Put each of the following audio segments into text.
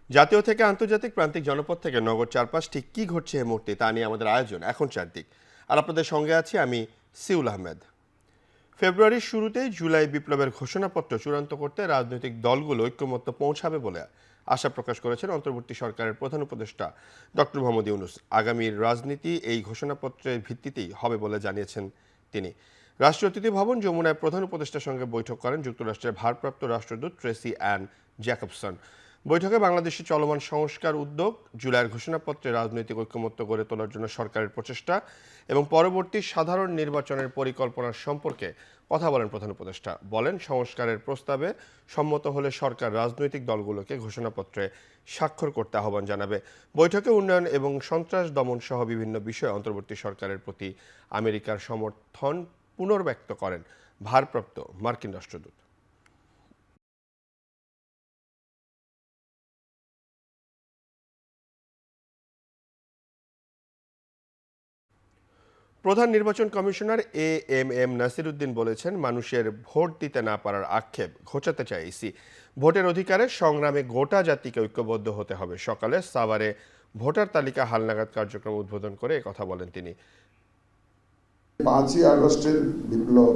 জাতীয় থেকে আন্তর্জাতিক প্রান্তিক জনপদ থেকে নগর চারপাশ ঠিক কী ঘটছে এই মুহূর্তে তা নিয়ে আমাদের আয়োজন এখন চারদিক। আর আপনাদের সঙ্গে আছি আমি সিউল আহমেদ। ফেব্রুয়ারির শুরুতেই জুলাই বিপ্লবের ঘোষণাপত্র চূড়ান্ত করতে রাজনৈতিক দলগুলো ঐক্যমত্য পৌঁছাবে বলে আশা প্রকাশ করেছেন অন্তর্বর্তী সরকারের প্রধান উপদেষ্টা ডক্টর মোহাম্মদ ইউনূস। আগামীর রাজনীতি এই ঘোষণাপত্রের ভিত্তিতেই হবে বলে জানিয়েছেন তিনি। রাষ্ট্রীয় অতিথি ভবন যমুনায় প্রধান উপদেষ্টার সঙ্গে বৈঠক করেন যুক্তরাষ্ট্রের ভারপ্রাপ্ত রাষ্ট্রদূত ট্রেসি অ্যান জ্যাকবসন। বৈঠকে বাংলাদেশের চলমান সংস্কার উদ্যোগ, জুলাইয়ের ঘোষণাপত্রে রাজনৈতিক ঐক্যমত্য গড়ে তোলার জন্য সরকারের প্রচেষ্টা এবং পরবর্তী সাধারণ নির্বাচনের পরিকল্পনার সম্পর্কে কথা বলেন প্রধান উপদেষ্টা। বলেন, সংস্কারের প্রস্তাবে সম্মত হলে সরকার রাজনৈতিক দলগুলোকে ঘোষণাপত্রে স্বাক্ষর করতে আহ্বান জানাবে। বৈঠকে উন্নয়ন এবং সন্ত্রাস দমন সহ বিভিন্ন বিষয়ে অন্তর্বর্তী সরকারের প্রতি আমেরিকার সমর্থন পুনর্ব্যক্ত করেন ভারপ্রাপ্ত মার্কিন রাষ্ট্রদূত। প্রধান নির্বাচন কমিশনার এএমএম নাসির উদ্দিন বলেছেন, মানুষের ভোট দিতে না পারার আক্ষেপ ঘোচাতে চায় ইসি। ভোটের অধিকারে সংগ্রামে গোটা জাতিকে ঐক্যবদ্ধ হতে হবে। সকালে সাভারে ভোটার তালিকা হালনাগাদ কার্যক্রম উদ্বোধন করে কথা বলেন তিনি। 5ই আগস্টের বিপ্লব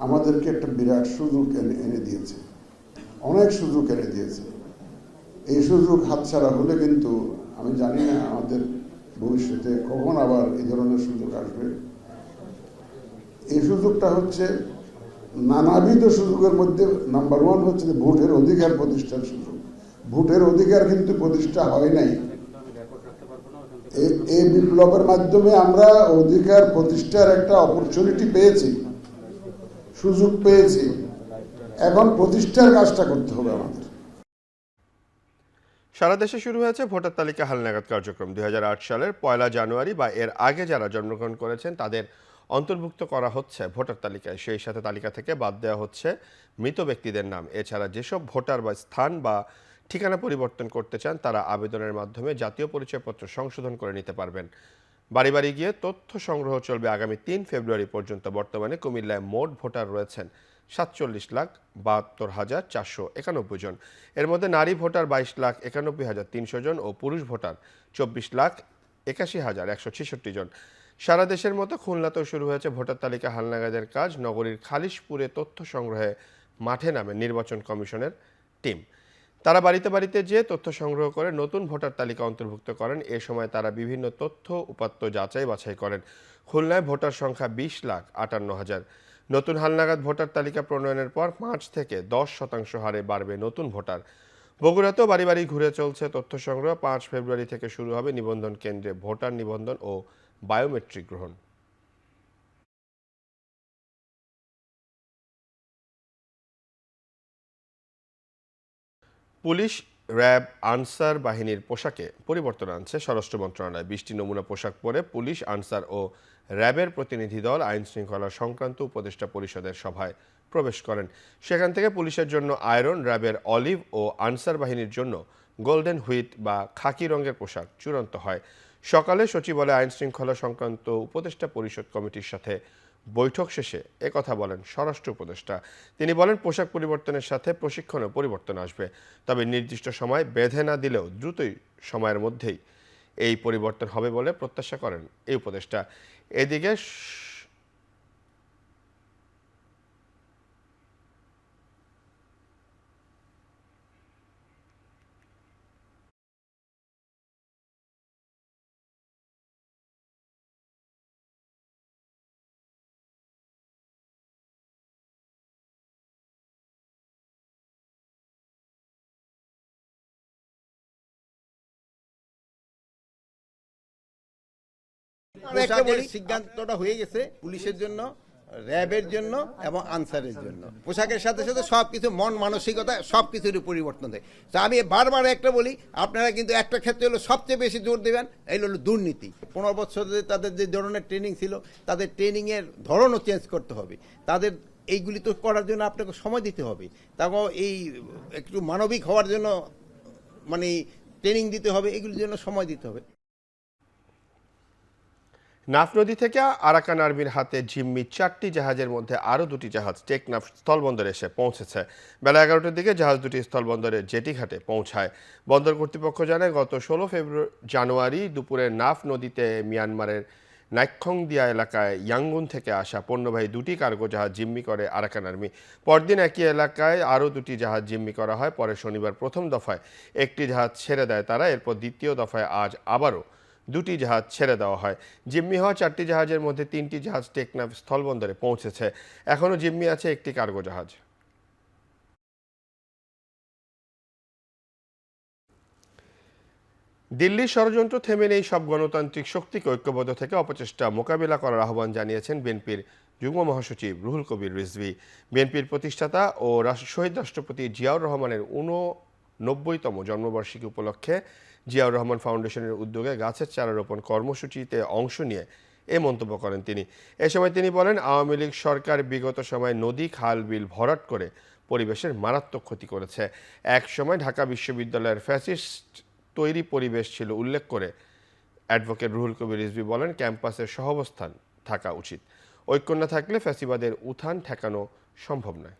আমাদেরকে একটা বিরাট সুযোগ এনে দিয়েছে, অনেক সুযোগ এনে দিয়েছে। এই সুযোগ হাতছাড়া হলে কিন্তু আমি জানি না আমাদের ভবিষ্যতে কখন আবার এই ধরনের সুযোগ আসবে। এই সুযোগটা হচ্ছে নানাবিধ সুযোগের মধ্যে নাম্বার 1 হচ্ছে ভোটের অধিকার প্রতিষ্ঠার সুযোগ। ভোটের অধিকার কিন্তু প্রতিষ্ঠা হয় নাই। এই বিপ্লবের মাধ্যমে আমরা অধিকার প্রতিষ্ঠার একটা অপরচুনিটি পেয়েছি, সুযোগ পেয়েছি। এখন প্রতিষ্ঠার কাজটা করতে হবে আমাদের। সারা দেশে শুরু হয়েছে ভোটার তালিকা হালনাগাদ কার্যক্রম। 2008 সালের 1 জানুয়ারি বা এর আগে যারা জন্মগ্রহণ করেছেন তাদের অন্তর্ভুক্ত করা হচ্ছে ভোটার তালিকায়। সেই সাথে তালিকা থেকে বাদ দেওয়া হচ্ছে মৃত ব্যক্তিদের নাম। এছাড়া যেসব ভোটার বা স্থান বা ঠিকানা পরিবর্তন করতে চান তারা আবেদনের মাধ্যমে জাতীয় পরিচয়পত্র সংশোধন করে নিতে পারবেন। বাড়ি বাড়ি গিয়ে তথ্য সংগ্রহ চলবে আগামী 3 ফেব্রুয়ারি পর্যন্ত। বর্তমানে কুমিল্লায় মোট ভোটার রয়েছেন 47,72,491 জন। এর মধ্যে নারী ভোটার 22,91,300 জন ও পুরুষ ভোটার 24,81,166 জন। সারা দেশের মতো খুলনাতেও শুরু হয়েছে ভোটার তালিকা হালনাগাদের কাজ। নগরীর খালিশপুরে তথ্য সংগ্রহে মাঠে নামে নির্বাচন কমিশনের টিম। তারা বাড়িতে বাড়িতে যেয়ে তথ্য সংগ্রহ করে নতুন ভোটার তালিকা অন্তর্ভুক্ত করেন। এ সময় তারা বিভিন্ন তথ্য উপাত্ত যাচাই বাছাই করেন। খুলনায় ভোটার সংখ্যা 20,58,000। নতুন হালনাগাদ ভোটার তালিকা প্রণয়নের পর 5 থেকে 10% হারে বাড়বে নতুন ভোটার। বগুড়াতেও বাড়ি বাড়ি ঘুরে চলছে তথ্য সংগ্রহ। 5 ফেব্রুয়ারি থেকে শুরু হবে নিবন্ধন কেন্দ্রে ভোটার নিবন্ধন ও বায়োমেট্রিক গ্রহণ। পুলিশ, র্যাব, আনসার বাহিনীর পোশাকে পরিবর্তন আনছে স্বরাষ্ট্র মন্ত্রণালয়। 20টি নমুনা পোশাক পরে পুলিশ, আনসার ও র্যাবের প্রতিনিধি দল আইন শৃঙ্খলা সংক্রান্ত উপদেষ্টা পরিষদের সভায় প্রবেশ করেন। সেখান থেকে পুলিশের জন্য আয়রন, র্যাবের অলিভ ও আনসার বাহিনীর জন্য গোল্ডেন হুইট বা খাকি রঙের পোশাক চূড়ান্ত হয়। সকালে সচিবালয়ে আইন শৃঙ্খলা সংক্রান্ত উপদেষ্টা পরিষদ কমিটির সাথে বৈঠক শেষে একথা বলেন স্বরাষ্ট্র উপদেষ্টা। তিনি বলেন, পোশাক পরিবর্তনের সাথে প্রশিক্ষণেও পরিবর্তন আসবে। তবে নির্দিষ্ট সময় বেঁধে না দিলেও দ্রুতই সময়ের মধ্যেই এই পরিবর্তন হবে বলে প্রত্যাশা করেন এই উপদেষ্টা। এদিকে পোশাকের সিদ্ধান্তটা হয়ে গেছে পুলিশের জন্য, র্যাবের জন্য এবং আনসারের জন্য। পোশাকের সাথে সাথে সবকিছু মন মানসিকতা সবকিছুরই পরিবর্তন দেয়। তো আমি বারবার একটা বলি, আপনারা কিন্তু একটা ক্ষেত্রে হলো সবচেয়ে বেশি জোর দেবেন, এই হলো দুর্নীতি। 15 বছর তাদের যে ধরনের ট্রেনিং ছিল তাদের ট্রেনিংয়ের ধরনও চেঞ্জ করতে হবে। তাদের এইগুলি তো করার জন্য আপনাকে সময় দিতে হবে। তারপর এই একটু মানবিক হওয়ার জন্য মানে ট্রেনিং দিতে হবে, এগুলির জন্য সময় দিতে হবে। নাফ নদী থেকে আরাকান আর্মির হাতে জিম্মি 4টি জাহাজের মধ্যে আরও 2টি জাহাজ টেকনাফ স্থলবন্দরে এসে পৌঁছেছে। বেলা 11টার দিকে জাহাজ দুটি স্থলবন্দরের জেটি ঘাটে পৌঁছায়। বন্দর কর্তৃপক্ষ জানায়, গত 16 জানুয়ারি দুপুরে নাফ নদীতে মিয়ানমারের নাইক্ষংদিয়া এলাকায় ইয়াঙ্গুন থেকে আসা পণ্যবাহী 2টি কার্গো জাহাজ জিম্মি করে আরাকান আর্মি। পরদিন একই এলাকায় আরও 2টি জাহাজ জিম্মি করা হয়। পরে শনিবার প্রথম দফায় একটি জাহাজ ছেড়ে দেয় তারা। এরপর দ্বিতীয় দফায় আজ আবারও 2টি জাহাজ ছেড়ে দেওয়া হয়। জিম্মি হওয়া 4টি জাহাজের মধ্যে 3টি জাহাজ টেকনাফ স্থলবন্দরে পৌঁছেছে। এখনও জিম্মি আছে একটি কার্গো জাহাজ। দিল্লির ষড়যন্ত্র থেমে নেই, সব গণতান্ত্রিক শক্তিকে ঐক্যবদ্ধ থেকে অপচেষ্টা মোকাবিলা করার আহ্বান জানিয়েছেন বিএনপির যুগ্ম মহাসচিব রুহুল কবির রিজভী। বিএনপির প্রতিষ্ঠাতা ও শহীদ রাষ্ট্রপতি জিয়াউর রহমানের 89তম জন্মবার্ষিকী উপলক্ষে জিয়াউর রহমান ফাউন্ডেশনের উদ্যোগে গাছের চারা রোপণ কর্মসূচিতে অংশ নিয়ে এ মন্তব্য করেন তিনি। এ সময় তিনি বলেন, আওয়ামী লীগ সরকার বিগত সময়ে নদী, খাল, বিল ভরাট করে পরিবেশের মারাত্মক ক্ষতি করেছে। এক সময় ঢাকা বিশ্ববিদ্যালয়ের ফ্যাসিস্ট তৈরি পরিবেশ ছিল উল্লেখ করে অ্যাডভোকেট রুহুল কবির রিজভী বলেন, ক্যাম্পাসের সহাবস্থান থাকা উচিত। ঐক্য না থাকলে ফ্যাসিবাদের উত্থান ঠেকানো সম্ভব নয়।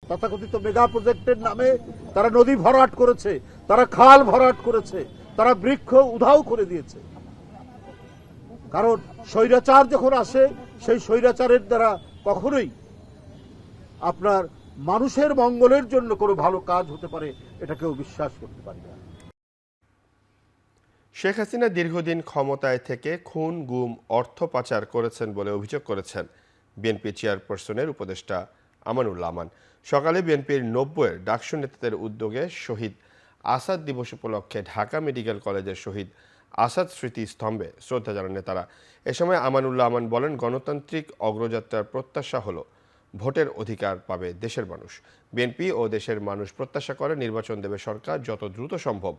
তথাকথিত মেগা প্রজেক্টের নামে তারা নদী ভরাট করেছে, তারা খাল ভরাট করেছে, তারা বৃক্ষ উধাও করে দিয়েছে। কারণ স্বৈরাচার যখন আসে, সেই স্বৈরাচারের দ্বারা কখনোই আপনার মানুষের মঙ্গলের জন্য কোনো ভালো কাজ হতে পারে এটা কেউ বিশ্বাস করতে পারে না। শেখ হাসিনা দীর্ঘদিন ক্ষমতায় থেকে খুন, গুম, অর্থ পাচার করেছেন বলে অভিযোগ করেছেন বিএনপি চেয়ারপারসনের উপদেষ্টা আমানুল্লাহ আমান। সকালে বিএনপির 90-এর ডাকসু নেতাদের উদ্যোগে শহীদ আসাদ দিবস উপলক্ষে ঢাকা মেডিকেল কলেজের শহীদ আসাদ স্মৃতি স্তম্ভে শ্রদ্ধা জানান নেতারা। এ সময় আমানুল্লাহ আমান বলেন, গণতান্ত্রিক অগ্রযাত্রার প্রত্যাশা হলো ভোটের অধিকার পাবে দেশের মানুষ। বিএনপি ও দেশের মানুষ প্রত্যাশা করে নির্বাচন দেবে সরকার, যত দ্রুত সম্ভব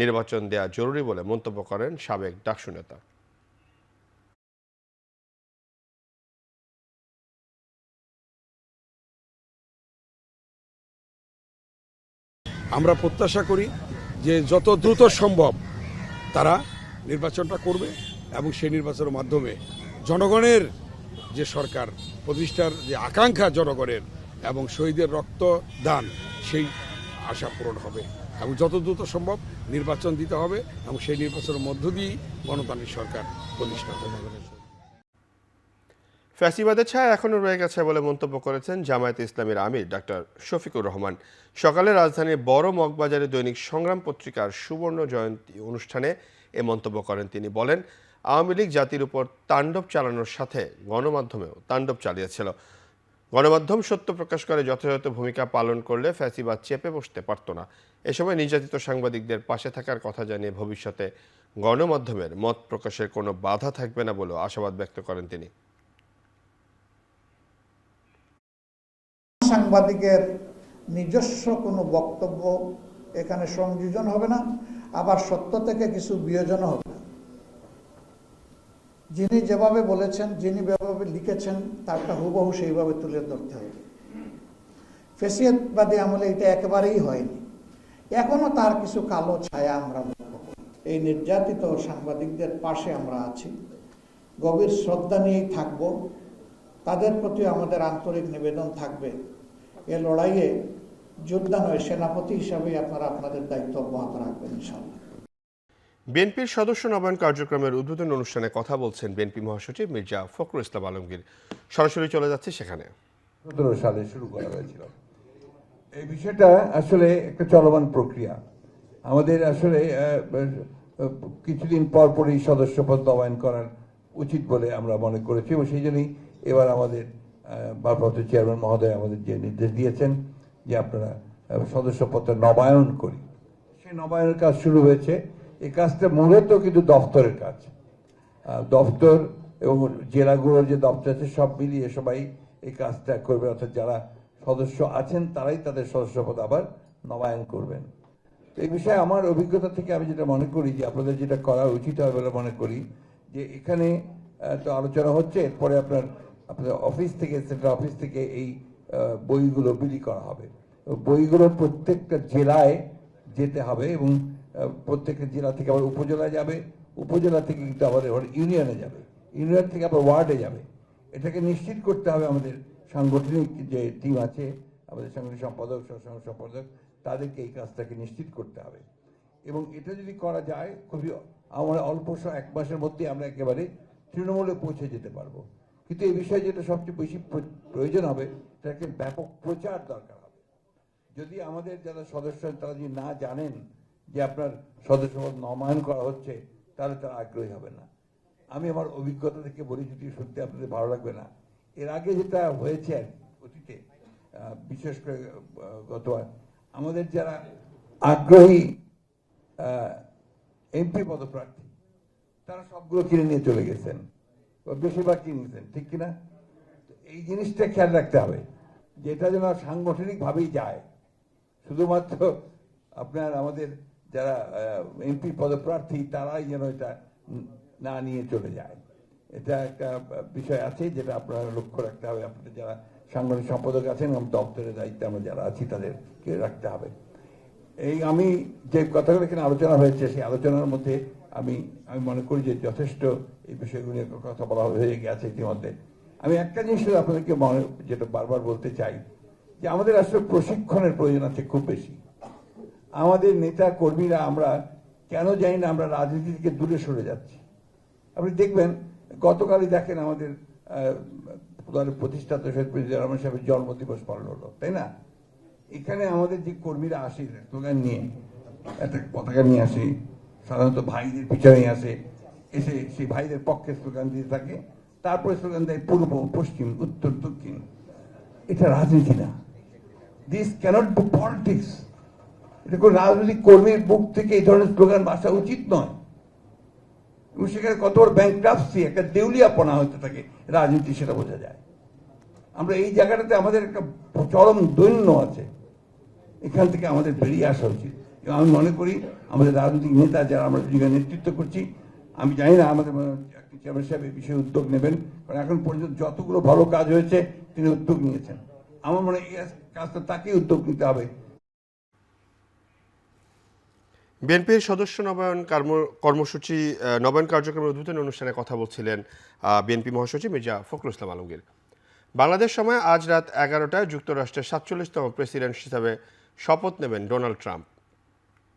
নির্বাচন দেয়া জরুরি বলে মন্তব্য করেন সাবেক ডাকসু নেতা। আমরা প্রত্যাশা করি যে যত দ্রুত সম্ভব তারা নির্বাচনটা করবে এবং সেই নির্বাচনের মাধ্যমে জনগণের যে সরকার প্রতিষ্ঠার যে আকাঙ্ক্ষা জনগণের এবং শহীদের রক্তদান, সেই আশা পূরণ হবে এবং যত দ্রুত সম্ভব নির্বাচন দিতে হবে এবং সেই নির্বাচনের মধ্য দিয়েই গণতান্ত্রিক সরকার প্রতিষ্ঠা হবে। ফ্যাসিবাদের ছায়া এখনও রয়ে গেছে বলে মন্তব্য করেছেন জামায়াতে ইসলামীর আমির ডাক্তার শফিকুর রহমান। সকালে রাজধানীর বড় মগবাজারে দৈনিক সংগ্রাম পত্রিকার সুবর্ণ জয়ন্তী অনুষ্ঠানে এ মন্তব্য করেন তিনি। বলেন, আওয়ামী লীগ জাতির উপর তাণ্ডব চালানোর সাথে গণমাধ্যমেও তাণ্ডব চালিয়েছিল। গণমাধ্যম সত্য প্রকাশ করে যথাযথ ভূমিকা পালন করলে ফ্যাসিবাদ চেপে বসতে পারত না। এ সময় নির্যাতিত সাংবাদিকদের পাশে থাকার কথা জানিয়ে ভবিষ্যতে গণমাধ্যমের মত প্রকাশের কোনো বাধা থাকবে না বলেও আশাবাদ ব্যক্ত করেন তিনি। সাংবাদিকের নিজস্ব কোনো বক্তব্য এখানে সংযোজন হবে না, আবার সত্য থেকে কিছু বিয়োজন হবে না। যিনি যেভাবে বলেছেন, যিনি যেভাবে লিখেছেন, তারটা হুবহু সেইভাবে তুলে ধরতে হবে। ফ্যাসিবাদী আমলে এটা একেবারেই হয়নি। এখনো তার কিছু কালো ছায়া আমরা লক্ষ্য করি। এই নির্যাতিত সাংবাদিকদের পাশে আমরা আছি, গভীর শ্রদ্ধা নিয়েই থাকব। তাদের প্রতি আমাদের আন্তরিক নিবেদন থাকবে, এ লড়াইয়ে যোদ্ধা নয়, সেনাপতি হিসাবে আপনারা আপনাদের দায়িত্ব অব্যাহত রাখবেন ইনশাআল্লাহ। বিএনপির সদস্য নবায়ন কার্যক্রমের উদ্বোধন অনুষ্ঠানে কথা বলছেন বিএনপি মহাসচিব মির্জা ফখরুল ইসলাম আলমগীর। সরাসরি চলে যাচ্ছে সেখানে। 17 সালে শুরু করা হয়েছিল। এই বিষয়টা আসলে একটা চলমান প্রক্রিয়া। আমাদের আসলে কিছুদিন পর পরই সদস্যপদ নবায়ন করার উচিত বলে আমরা মনে করেছি এবং সেই জন্যই এবার আমাদের ভারপ্রাপ্ত চেয়ারম্যান মহোদয় আমাদের যে নির্দেশ দিয়েছেন যে আপনারা সদস্যপদটা নবায়ন করি, সেই নবায়নের কাজ শুরু হয়েছে। এই কাজটা মূলত কিন্তু দফতরের কাজ। দফতর এবং জেলাগুলোর যে দপ্তর আছে সব মিলিয়ে সবাই এই কাজটা করবে, অর্থাৎ যারা সদস্য আছেন তারাই তাদের সদস্যপদ আবার নবায়ন করবেন। এই বিষয়ে আমার অভিজ্ঞতা থেকে আমি যেটা মনে করি যে আপনাদের যেটা করা উচিত হবে বলে মনে করি যে এখানে তো আলোচনা হচ্ছে, এরপরে আপনাদের অফিস থেকে, সেন্ট্রাল অফিস থেকে এই বইগুলো বিলি করা হবে। বইগুলো প্রত্যেকটা জেলায় যেতে হবে এবং প্রত্যেকটা জেলা থেকে আবার উপজেলায় যাবে, উপজেলা থেকে কিন্তু আবার ইউনিয়নে যাবে, ইউনিয়ন থেকে আবার ওয়ার্ডে যাবে। এটাকে নিশ্চিত করতে হবে আমাদের সাংগঠনিক যে টিম আছে, আমাদের সাংগঠনিক সম্পাদক, সহসাংগঠনিক সম্পাদক, তাদেরকে এই কাজটাকে নিশ্চিত করতে হবে। এবং এটা যদি করা যায় খুবই আমরা অল্প 1 মাসের মধ্যে আমরা একেবারে তৃণমূলে পৌঁছে যেতে পারবো। কিন্তু এই বিষয়ে যেটা সবচেয়ে বেশি প্রয়োজন হবে, এটাকে ব্যাপক প্রচার দরকার হবে। যদি আমাদের যারা সদস্য তারা যদি না জানেন যে আপনার সদস্যপদ নবায়ন করা হচ্ছে, তাহলে তারা আগ্রহী হবে না। আমি আমার অভিজ্ঞতা থেকে বলি, যদি সত্যি আপনাদের ভালো লাগবে না, এর আগে যেটা হয়েছে অতীতে, বিশেষ করে গতবার আমাদের যারা আগ্রহী এমপি পদপ্রার্থী তারা সবগুলো কিনে নিয়ে চলে গেছেন, বেশিরভাগ কিনে নিয়েছেন, ঠিক কিনা? এই জিনিসটা খেয়াল রাখতে হবে যে এটা যেন সাংগঠনিকভাবেই যায়। শুধুমাত্র আপনার আমাদের যারা এমপি পদপ্রার্থী তারাই যেন এটা না নিয়ে চলে যায়। এটা একটা বিষয় আছে যেটা আপনারা লক্ষ্য রাখতে হবে। আপনাদের যারা সাংগঠনিক সম্পাদক আছেন এবং দপ্তরের দায়িত্বে আমরা যারা আছি তাদেরকে রাখতে হবে। এই আমি যে কথাগুলো এখানে আলোচনা হয়েছে, সেই আলোচনার মধ্যে আমি মনে করি যে যথেষ্ট এই বিষয়গুলো নিয়ে কথা বলা হয়ে গেছে ইতিমধ্যে। আমি একটা জিনিস আপনাদেরকে যেটা বারবার বলতে চাই যে আমাদের আসলে প্রশিক্ষণের প্রয়োজন আছে খুব বেশি। আমাদের নেতা কর্মীরা আমরা কেন জানি না আমরা রাজনীতি থেকে দূরে সরে যাচ্ছি। আপনি দেখবেন গতকালই দেখেন আমাদের প্রতিষ্ঠাতা শহীদ প্রেসিডেন্ট রহমান সাহেবের জন্মদিবস পালন হলো, তাই না? এখানে আমাদের যে কর্মীরা আসে স্লোগান নিয়ে, একটা পতাকা নিয়ে আসে, সাধারণত ভাইদের পিছনে আসে, এসে সেই ভাইদের পক্ষে স্লোগান দিয়ে থাকে, তারপরে স্লোগান দেয় পূর্ব, পশ্চিম, উত্তর, দক্ষিণ। এটা রাজনীতি না, দিস ক্যানট বি পলিটিক্স। এটা কোন রাজনৈতিক কর্মীর মুখ থেকে এই ধরনের স্লোগান আসা উচিত নয়। এবং সেখানে কত বড় ব্যাংক্রাপসি, একটা দেউলিয়াপনা হতে থাকে রাজনীতি, সেটা বোঝা যায়। আমরা এই জায়গাটাতে আমাদের একটা চরম দৈন্য আছে, এখান থেকে আমাদের বেরিয়ে আসা উচিত। এবং আমি মনে করি আমাদের রাজনৈতিক নেতা যারা আমরা নেতৃত্ব করছি, আমি জানি না আমাদের চেয়ারম্যান সাহেব এই বিষয়ে উদ্যোগ নেবেন, কারণ এখন পর্যন্ত যতগুলো ভালো কাজ হয়েছে তিনি উদ্যোগ নিয়েছেন। আমার মনে হয় এই কাজটা তাকেই উদ্যোগ নিতে হবে। বিএনপির সদস্য নবায়ন কর্মসূচি নবায়ন কার্যক্রমের উদ্বোধনী অনুষ্ঠানে কথা বলছিলেন বিএনপি মহাসচিব মির্জা ফখরুল ইসলাম আলমগীর। বাংলাদেশ সময় আজ রাত 11টায় যুক্তরাষ্ট্রের 47তম প্রেসিডেন্ট হিসাবে শপথ নেবেন ডোনাল্ড ট্রাম্প।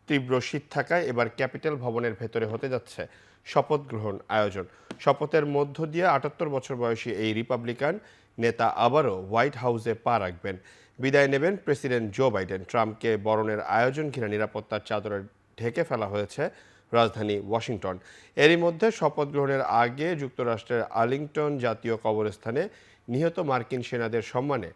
তীব্র শীত থাকায় এবার ক্যাপিটাল ভবনের ভেতরে হতে যাচ্ছে শপথ গ্রহণ আয়োজন। শপথের মধ্য দিয়ে 78 বছর বয়সী এই রিপাবলিকান নেতা আবারও হোয়াইট হাউসে পা রাখবেন। বিদায় নেবেন প্রেসিডেন্ট জো বাইডেন। ট্রাম্পকে বরণের আয়োজন ঘিরে নিরাপত্তার চাদরে ঢেকে ফেলা হয়েছে রাজধানী ওয়াশিংটন। এরই মধ্যে শপথ গ্রহণের আগে যুক্তরাষ্ট্রের আর্লিংটন জাতীয় কবরস্থানে নিহত মার্কিন সেনাদের সম্মানে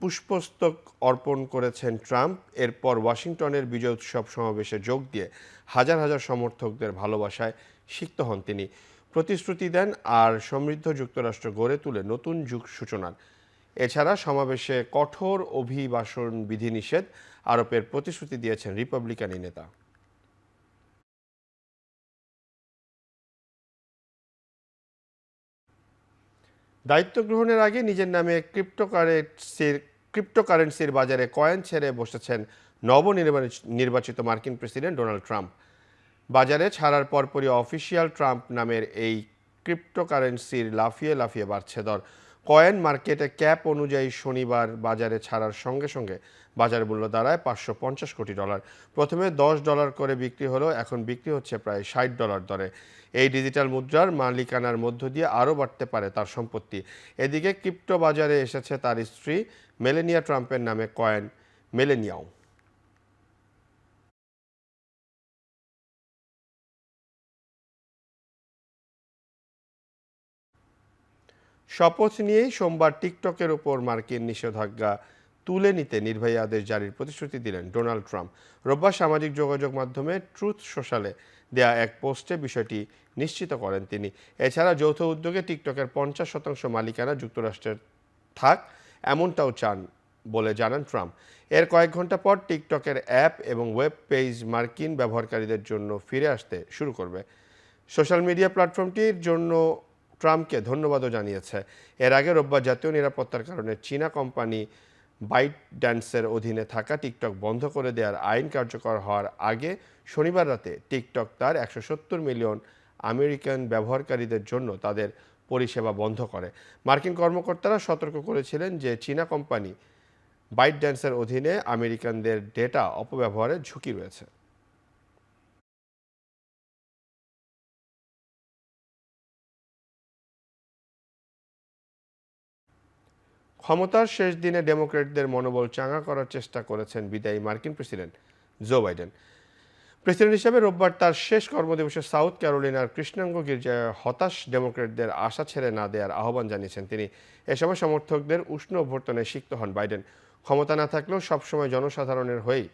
পুষ্পস্তক অর্পণ করেছেন ট্রাম্প। এরপর ওয়াশিংটনের বিজয় উৎসব সমাবেশে যোগ দিয়ে হাজার হাজার সমর্থকদের ভালোবাসায় সিক্ত হন তিনি। প্রতিশ্রুতি দেন আর সমৃদ্ধ যুক্তরাষ্ট্র গড়ে তুলে নতুন যুগ সূচনার। এছাড়া সমাবেশে কঠোর অভিবাসন বিধিনিষেধ আরোপের প্রতিশ্রুতি দিয়েছেন রিপাবলিকান এই নেতা। দায়িত্ব গ্রহণের আগে নিজের নামে ক্রিপ্টোকারেন্সির বাজারে কয়েন ছেড়ে বসেছেন নবনির্বাচিত মার্কিন প্রেসিডেন্ট ডোনাল্ড ট্রাম্প। বাজারে ছাড়ার পরপরই অফিসিয়াল ট্রাম্প নামের এই ক্রিপ্টোকারেন্সির লাফিয়ে লাফিয়ে বাড়ছে দর। কয়েন মার্কেটে ক্যাপ অনুযায়ী শনিবার বাজারে ছাড়ার সঙ্গে সঙ্গে বাজার মূল্য দাঁড়ায় $550 কোটি। প্রথমে $10 করে বিক্রি হলেও এখন বিক্রি হচ্ছে প্রায় $60 দরে। এই ডিজিটাল মুদ্রার মালিকানার মধ্য দিয়ে আরও বাড়তে পারে তার সম্পত্তি। এদিকে ক্রিপ্টো বাজারে এসেছে তার স্ত্রী মেলেনিয়া ট্রাম্পের নামে কয়েন মেলেনিয়াও। শপথ নিয়েই সোমবার টিকটকের ওপর মার্কিন নিষেধাজ্ঞা তুলে নিতে নির্বাহী আদেশ জারির প্রতিশ্রুতি দিলেন ডোনাল্ড ট্রাম্প। রোববার সামাজিক যোগাযোগ মাধ্যমে ট্রুথ সোশ্যালে দেয়া এক পোস্টে বিষয়টি নিশ্চিত করেন তিনি। এছাড়া যৌথ উদ্যোগে টিকটকের 50% মালিকানা যুক্তরাষ্ট্রের থাক, এমনটাও চান বলে জানান ট্রাম্প। এর কয়েক ঘন্টা পর টিকটকের অ্যাপ এবং ওয়েব পেজ মার্কিন ব্যবহারকারীদের জন্য ফিরে আসতে শুরু করবে। সোশ্যাল মিডিয়া প্ল্যাটফর্মটির জন্য ট্রাম্পকে ধন্যবাদও জানিয়েছে। এর আগে রোববার জাতীয় নিরাপত্তার কারণে চীনা কোম্পানি বাইট ড্যান্সের অধীনে থাকা টিকটক বন্ধ করে দেওয়ার আইন কার্যকর হওয়ার আগে শনিবার রাতে টিকটক তার 170 মিলিয়ন আমেরিকান ব্যবহারকারীদের জন্য তাদের পরিষেবা বন্ধ করে। মার্কিন কর্মকর্তারা সতর্ক করেছিলেন যে চীনা কোম্পানি বাইট ড্যান্সের অধীনে আমেরিকানদের ডেটা অপব্যবহারের ঝুঁকি রয়েছে। ক্ষমতার শেষ দিনে ডেমোক্র্যাটদের মনোবল চাঙা করার চেষ্টা করেছেন বিদায়ী মার্কিন প্রেসিডেন্ট জো বাইডেন। প্রেসিডেন্ট হিসেবে রোববার তার শেষ কর্মদিবসে সাউথ ক্যারোলিনার কৃষ্ণাঙ্গ গির্জায় হতাশ ডেমোক্র্যাটদের আশা ছেড়ে না দেওয়ার আহ্বান জানিয়েছেন তিনি। এ সময় সমর্থকদের উষ্ণ অভ্যর্থনায় সিক্ত হন বাইডেন। ক্ষমতা না থাকলেও সবসময় জনসাধারণের হয়েই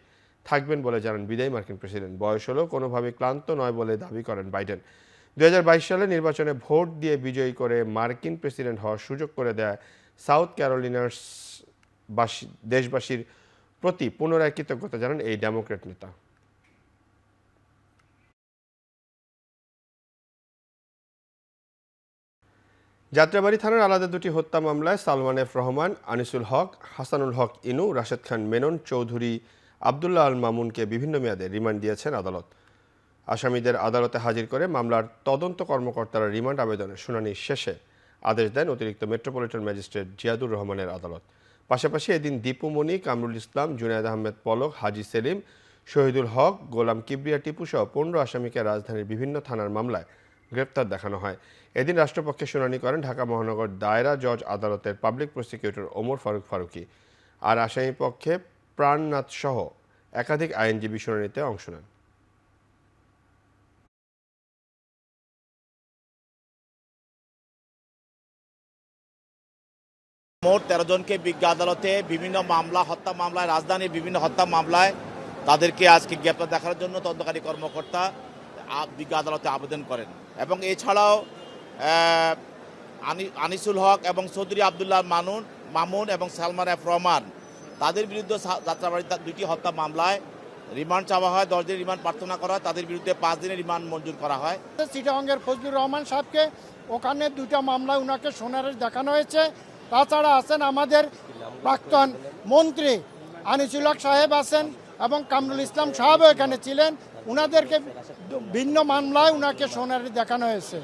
থাকবেন বলে জানান বিদায়ী মার্কিন প্রেসিডেন্ট। বয়স হলেও কোনোভাবে ক্লান্ত নয় বলে দাবি করেন বাইডেন। 2022 সালে নির্বাচনে ভোট দিয়ে বিজয়ী করে মার্কিন প্রেসিডেন্ট হওয়ার সুযোগ করে দেয় সাউথ ক্যারোলিনার দেশবাসীর প্রতি পুনরায় কৃতজ্ঞতা জানান এই ডেমোক্র্যাট নেতা। যাত্রাবাড়ী থানার আলাদা দুটি হত্যা মামলায় সালমান এফ রহমান, আনিসুল হক, হাসানুল হক ইনু, রাশেদ খান মেনন, চৌধুরী আবদুল্লাহ আল মামুনকে বিভিন্ন মেয়াদে রিমান্ড দিয়েছেন আদালত। আসামিদের আদালতে হাজির করে মামলার তদন্ত কর্মকর্তারা রিমান্ড আবেদনের শুনানি শেষে আদেশ দেন অতিরিক্ত মেট্রোপলিটন ম্যাজিস্ট্রেট জিয়াদুর রহমানের আদালত। পাশাপাশি এদিন দীপু মনি, কামরুল ইসলাম, জুনায়েদ আহমেদ পলক, হাজি সেলিম, শহীদুল হক, গোলাম কিবরিয়া টিপু সহ 15 আসামিকে রাজধানীর বিভিন্ন থানার মামলায় গ্রেপ্তার দেখানো হয়। এদিন রাষ্ট্রপক্ষে শুনানি করেন ঢাকা মহানগর দায়রা জজ আদালতের পাবলিক প্রসিকিউটর ওমর ফারুক ফারুকী। আর আসামি পক্ষে প্রাণনাথ সহ একাধিক আইনজীবী শুনানিতে অংশ নেন। মোট 13 জনকে বিজ্ঞ আদালতে বিভিন্ন মামলা, হত্যা মামলায়, রাজধানীর বিভিন্ন হত্যা মামলায় তাদেরকে আজকে গ্রেপ্তার দেখার জন্য তদন্তকারী কর্মকর্তা বিজ্ঞ আদালতে আবেদন করেন। এবং এছাড়াও আনিসুল হক এবং চৌধুরী আবদুল্লাহ মামুন এবং সালমান এফ রহমান তাদের বিরুদ্ধে যাত্রাবাড়ির দুটি হত্যা মামলায় রিমান্ড চাওয়া হয়। 10 দিনের রিমান্ড প্রার্থনা করা হয়। তাদের বিরুদ্ধে 5 দিনের রিমান্ড মঞ্জুর করা হয়। চিটাগাংয়ের ফজলুর রহমান সাহেবকে ওখানে দুটা মামলায় উনাকে সোনারের দেখানো হয়েছে। তাছাড়া আছেন আমাদের প্রাক্তন মন্ত্রী আনিসুল হক সাহেব আছেন এবং কামরুল ইসলাম সাহেবও এখানে ছিলেন। উনাদেরকে ভিন্ন মামলায় উনাকে সোনারে দেখানো হয়েছে।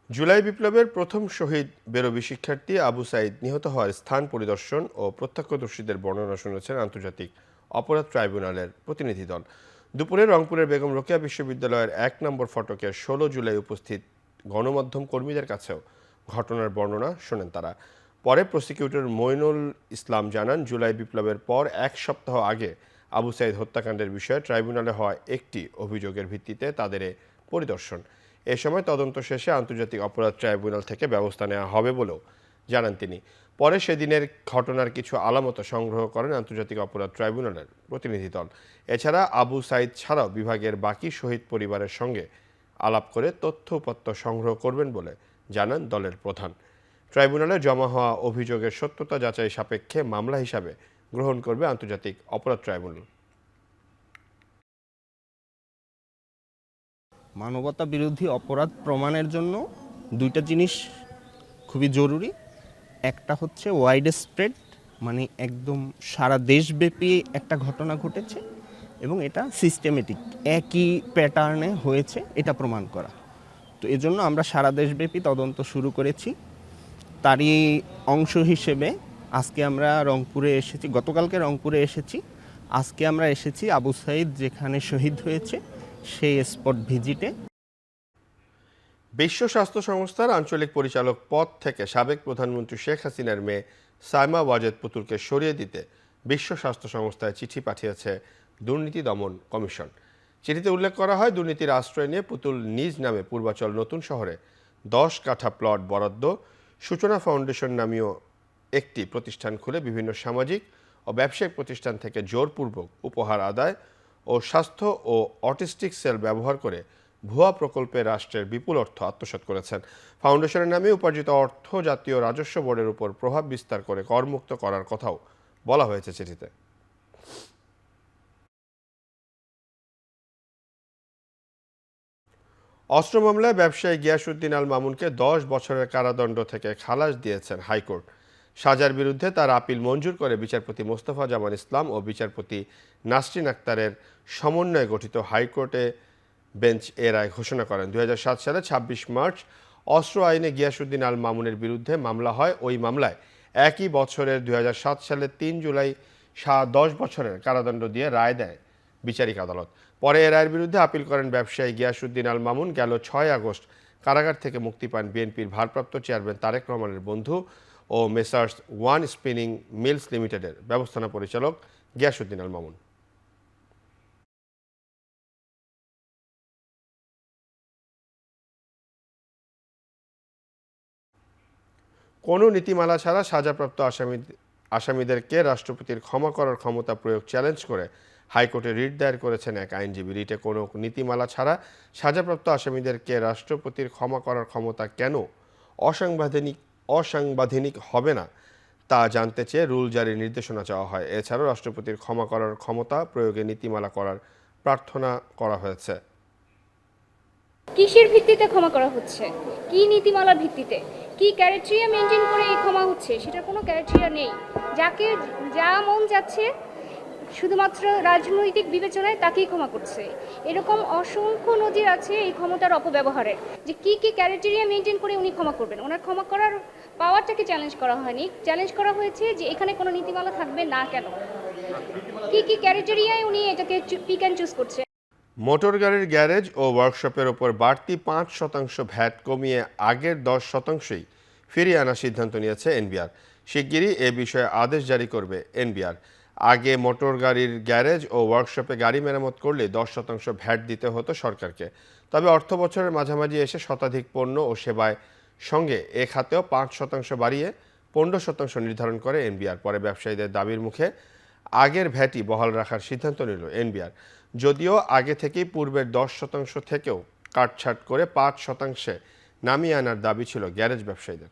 জুলাই বিপ্লবের প্রথম শহীদ বেরবি শিক্ষার্থী আবু সাইদ নিহত হওয়ার স্থান পরিদর্শন ও প্রত্যক্ষদর্শীদের বর্ণনা শুনেছেন আন্তর্জাতিক অপরাধ ট্রাইব্যুনালের প্রতিনিধি দল। দুপুরে রংপুরের বেগম রোকেয়া বিশ্ববিদ্যালয়ের 1 নম্বর ফটকে 16 জুলাই উপস্থিত গণমাধ্যম কর্মীদের কাছেও ঘটনার বর্ণনা শোনেন তারা। পরে প্রসিকিউটর মইনুল ইসলাম জানান, জুলাই বিপ্লবের পর 1 সপ্তাহ আগে আবু সাইদ হত্যাকাণ্ডের বিষয়ে ট্রাইব্যুনালে হওয়া একটি অভিযোগের ভিত্তিতে তাদের পরিদর্শন। এ সময় তদন্ত শেষে আন্তর্জাতিক অপরাধ ট্রাইব্যুনাল থেকে ব্যবস্থা নেওয়া হবে বলেও জানান তিনি। পরে সেদিনের ঘটনার কিছু আলামত সংগ্রহ করেন আন্তর্জাতিক অপরাধ ট্রাইব্যুনালের প্রতিনিধি দল। এছাড়া আবু সাইদ ছাড়াও বিভাগের বাকি শহীদ পরিবারের সঙ্গে আলাপ করে তথ্য উপাত্ত সংগ্রহ করবেন বলে জানান দলের প্রধান। ট্রাইব্যুনালে জমা হওয়া অভিযোগের সত্যতা যাচাই সাপেক্ষে মামলা হিসাবে গ্রহণ করবে আন্তর্জাতিক অপরাধ ট্রাইব্যুনাল। মানবতা বিরোধী অপরাধ প্রমাণের জন্য দুইটা জিনিস খুবই জরুরি। একটা হচ্ছে ওয়াইড স্প্রেড, মানে একদম সারা দেশব্যাপী একটা ঘটনা ঘটেছে এবং এটা সিস্টেমেটিক, একই প্যাটার্নে হয়েছে, এটা প্রমাণ করা। তো এজন্য আমরা সারা দেশব্যাপী তদন্ত শুরু করেছি। তারই অংশ হিসেবে আজকে আমরা রংপুরে এসেছি, গতকালকে রংপুরে এসেছি, আজকে আমরা এসেছি আবু সাইদ যেখানে শহীদ হয়েছে সেই স্পট ভিজিটে। বিশ্ব স্বাস্থ্য সংস্থার আঞ্চলিক পরিচালক পদ থেকে সাবেক প্রধানমন্ত্রী শেখ হাসিনার মেয়ে সাইমা ওয়াজেদ পুতুলকে সরিয়ে দিতে বিশ্ব স্বাস্থ্য সংস্থায় চিঠি পাঠিয়েছে দুর্নীতি দমন কমিশন। চিঠিতে উল্লেখ করা হয়, দুর্নীতির আশ্রয় নিয়ে পুতুল নিজ নামে পূর্বাচল নতুন শহরে 10 কাঠা প্লট বরাদ্দ, সূচনা ফাউন্ডেশন নামীয় একটি প্রতিষ্ঠান খুলে বিভিন্ন সামাজিক ও ব্যবসায়িক প্রতিষ্ঠান থেকে জোরপূর্বক উপহার আদায় ও স্বাস্থ্য ও অটিস্টিক সেল ব্যবহার করে ভুয়া প্রকল্পে রাষ্ট্রের বিপুল অর্থ আত্মসাৎ করেছেন। ফাউন্ডেশনের নামে উপার্জিত অর্থ জাতীয় রাজস্ব বোর্ডের উপর প্রভাব বিস্তার করে করমুক্ত করার কথাও বলা হয়েছে চিঠিতে। অস্ত্র মামলায় ব্যবসায়ী গিয়াসউদ্দিন আল মামুনকে 10 বছরের কারাদণ্ড থেকে খালাস দিয়েছেন হাইকোর্ট। সাজার বিরুদ্ধে তার আপিল মঞ্জুর করে বিচারপতি মোস্তফা জামান ইসলাম ও বিচারপতি নাসরিন আক্তারের সমন্বয়ে গঠিত হাইকোর্টে বেঞ্চ এ রায় ঘোষণা করেন। 2007 সালে 26 মার্চ অস্ত্র আইনে গিয়াসউদ্দিন আল মামুনের বিরুদ্ধে মামলা হয়। ওই মামলায় একই বছরের 2007 সালের 3 জুলাই 10 বছরের কারাদণ্ড দিয়ে রায় দেয় বিচারিক আদালত। পরে এ রায়ের বিরুদ্ধে আপিল করেন ব্যবসায়ী গিয়াসউদ্দিন আল মামুন। গেল 6 আগস্ট কারাগার থেকে মুক্তি পান বিএনপির ভারপ্রাপ্ত চেয়ারম্যান তারেক রহমানের বন্ধু ও মেসার্স ওয়ান স্পিনিং মিলস লিমিটেডের ব্যবস্থাপনা পরিচালক গিয়াসউদ্দিন আল মামুন। কোনো নীতিমালা ছাড়া সাজাপ্রাপ্ত আসামিদেরকে রাষ্ট্রপতির ক্ষমা করার ক্ষমতা প্রয়োগ চ্যালেঞ্জ করে হাইকোর্টে রিট দায়ের করেছেন এক আইনজীবী। রিটে কোনো নীতিমালা ছাড়া সাজাপ্রাপ্ত আসামিদেরকে রাষ্ট্রপতির ক্ষমা করার ক্ষমতা কেন অসাংবিধানিক হবে না তা জানতে চেয়ে রুল জারির নির্দেশনা চাওয়া হয়। এছাড়াও রাষ্ট্রপতির ক্ষমা করার ক্ষমতা প্রয়োগে নীতিমালা করার প্রার্থনা করা হয়েছে। কিসের ভিত্তিতে ক্ষমা করা হচ্ছে, কি নীতিমালার ভিত্তিতে, কি ক্রাইটেরিয়া মেনটেন করে এই ক্ষমা হচ্ছে, সেটার কোনো ক্রাইটেরিয়া নেই। যাকে যা মন যাচ্ছে শুধুমাত্র রাজনৈতিক বিবেচনায় তাকেই ক্ষমা করছে। এরকম অসংখ্য নজির আছে এই ক্ষমতার অপব্যবহারের, যে কি কি ক্রাইটেরিয়া মেনটেন করে উনি ক্ষমা করবেন। ওনার ক্ষমা করার পাওয়ারটাকে চ্যালেঞ্জ করা হয়নি, চ্যালেঞ্জ করা হয়েছে যে এখানে কোনো নীতিমালা থাকবে না কেন, কি কি ক্রাইটেরিয়ায় উনি এটাকে পিক অ্যান্ড চুজ করছে। মোটর গাড়ির গ্যারেজ ও ওয়ার্কশপের ওপর বাড়তি 5% ভ্যাট কমিয়ে আগের 10%ই ফিরিয়ে আনার সিদ্ধান্ত নিয়েছে এনবিআর। শিগগিরই এ বিষয়ে আদেশ জারি করবে এনবিআর। আগে মোটর গাড়ির গ্যারেজ ও ওয়ার্কশপে গাড়ি মেরামত করলে 10% ভ্যাট দিতে হতো সরকারকে। তবে অর্থ বছরের মাঝামাঝি এসে শতাধিক পণ্য ও সেবায় সঙ্গে এ খাতেও 5% বাড়িয়ে 15% নির্ধারণ করে এনবিআর। পরে ব্যবসায়ীদের দাবির মুখে আগের ভ্যাটই বহাল রাখার সিদ্ধান্ত নিল এনবিআর। যদিও আগে থেকেই পূর্বের 10% থেকেও কাটছাট করে 5% নামিয়ে আনার দাবি ছিল গ্যারেজ ব্যবসায়ীদের।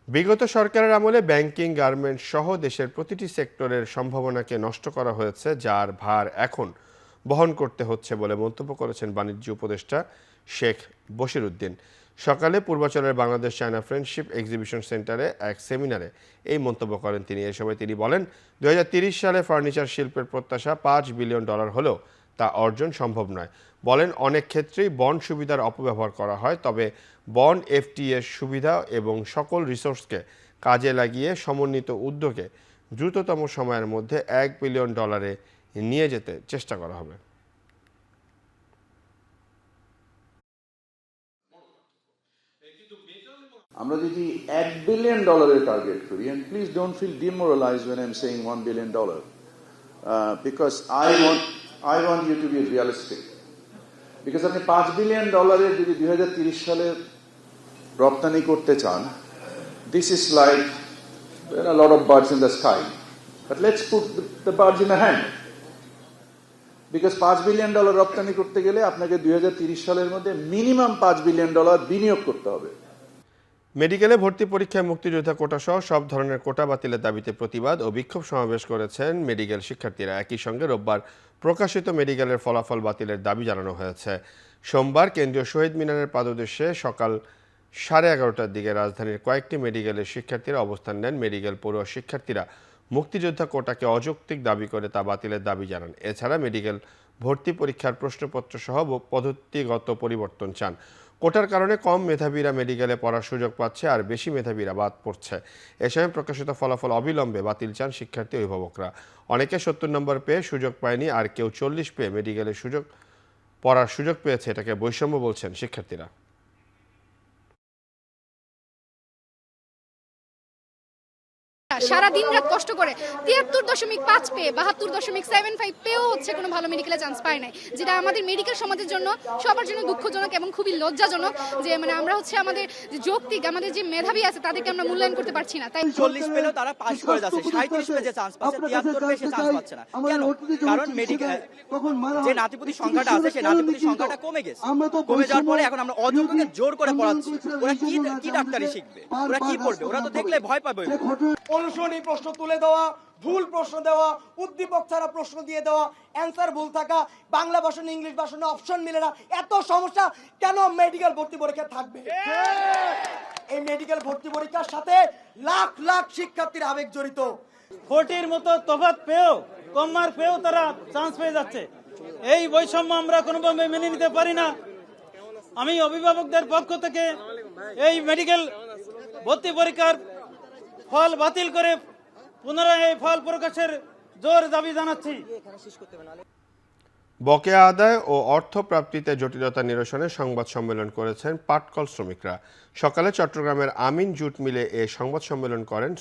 বিগত সরকারের আমলে ব্যাংকিং, গার্মেন্টস সহ দেশের প্রতিটি সেক্টরের সম্ভাবনাকে নষ্ট করা হয়েছে, যার ভার এখন বহন করতে হচ্ছে বলে মন্তব্য করেছেন বাণিজ্য উপদেষ্টা শেখ বশিরউদ্দিন। সকালে পূর্বাচলের বাংলাদেশ চায়না ফ্রেন্ডশিপ এক্সিবিশন সেন্টারে এক সেমিনারে এই মন্তব্য করেন তিনি। এ সময় তিনি বলেন, 2030 সালে ফার্নিচার শিল্পের প্রত্যাশা $5 বিলিয়ন হলেও তা অর্জন সম্ভব নয়। বলেন, অনেক ক্ষেত্রেই বন্ড সুবিধার অপব্যবহার করা হয়, তবে বন্ড এফটিএর সুবিধা এবং সকল রিসোর্সকে কাজে লাগিয়ে সমন্বিত উদ্যোগে দ্রুততম সময়ের মধ্যে $1 বিলিয়ন নিয়ে যেতে চেষ্টা করা হবে। আমরা যদি $1 বিলিয়ন টার্গেট করি, and please don't feel demoralized when I'm saying $1 billion, because I want you to be realistic. Because আপনি $5 বিলিয়ন যদি 2030 সালে রপ্তানি করতে চান, this is like there are a lot of birds in the sky, but let's put the birds in a hand. Because $5 billion রপ্তানি করতে গেলে আপনাকে 2030 সালের মধ্যে মিনিমাম $5 বিলিয়ন বিনিয়োগ করতে হবে। মেডিকেলে ভর্তি পরীক্ষায় মুক্তিযোদ্ধা কোটা সহ সব ধরনের কোটা বাতিলের দাবিতে প্রতিবাদ ও বিক্ষোভ সমাবেশ করেছেন মেডিকেল শিক্ষার্থীরা। একই সঙ্গে রোববার প্রকাশিত মেডিকেলের ফলাফল বাতিলের দাবি জানানো হয়েছে। সোমবার কেন্দ্রীয় শহীদ মিনারের পাদদেশে সকাল 11:30টার দিকে রাজধানীর কয়েকটি মেডিকেলের শিক্ষার্থীরা অবস্থান নেন। মেডিকেল পড়ুয়া শিক্ষার্থীরা মুক্তিযোদ্ধা কোটাকে অযৌক্তিক দাবি করে তা বাতিলের দাবি জানান। এছাড়া মেডিকেল ভর্তি পরীক্ষার প্রশ্নপত্র সহ পদ্ধতিগত পরিবর্তন চান। কোটার কারণে কম মেধাবীরা মেডিকেলে পড়ার সুযোগ পাচ্ছে আর বেশি মেধাবীরা বাদ পড়ছে। এ সময় প্রকাশিত ফলাফল অবিলম্বে বাতিল চান শিক্ষার্থী অভিভাবকরা। অনেকে 70 নম্বর পেয়ে সুযোগ পায়নি, আর কেউ 40 পেয়ে মেডিকেলে পড়ার সুযোগ পেয়েছে। এটাকে বৈষম্য বলছেন শিক্ষার্থীরা। সারা দিন রাত কষ্ট করে 73.5 পেয়ে 72.75 পেয়েও হচ্ছে কোনো ভালো মেডিকেলে চান্স পায় নাই, যেটা আমাদের মেডিকেল সমাজের জন্য সবার জন্য দুঃখজনক এবং খুবই লজ্জাজনক। যে মানে আমরা হচ্ছে আমাদের যে যৌক্তিক আমাদের যে মেধাবী আছে তাদেরকে আমরা মূল্যায়ন করতে পারছি না। তাই 40 পেলেও তারা পাস করে যাচ্ছে, 37 পেয়ে যে চান্স পাচ্ছে 73 পেয়ে সে চান্স পাচ্ছে না। কেন? কারণ মেডিকেল যে নাতিপুতি সংখ্যাটা আছে সেই নাতিপুতি সংখ্যাটা কমে গেছে। কমে যাওয়ার পরে এখন আমরা অযোগ্যকে জোর করে পড়াচ্ছি। ওরা কি ডাক্তারি শিখবে? ওরা কি পড়বে? ওরা তো দেখলে ভয় পাবে। অনুসরণী প্রশ্ন তুলে দেওয়া, ভুল প্রশ্ন দেওয়া, উদ্দীপক ছাড়া প্রশ্ন দিয়ে দেওয়া, অ্যান্সার ভুল থাকা, বাংলা ভাষণে ইংলিশ ভাষণে অপশন মিলে না, এত সমস্যা কেন মেডিকেল ভর্তি পরীক্ষা থাকবে? এই মেডিকেল ভর্তি পরীক্ষার সাথে লাখ লাখ শিক্ষার্থীর আবেগ জড়িত। 40 মতো তফাৎ পেয়েও, কম মার্ক পেয়েও তারা চান্স পেয়ে যাচ্ছে। এই বৈষম্য আমরা কোনোভাবে মেনে নিতে পারি না। আমি অভিভাবকদের পক্ষ থেকে এই মেডিকেল ভর্তি পরীক্ষার ফল বাতিল করে পুনরায় এই ফল প্রকাশের জোর দাবি জানাচ্ছি। বকেয়া আদায় ও অর্থ প্রাপ্তিতে জটিলতা নিরসনে সংবাদ সম্মেলন করেছেন পাটকল শ্রমিকরা। সকালে চট্টগ্রামের আমিন জুট মিলে এ সংবাদ সম্মেলন করেন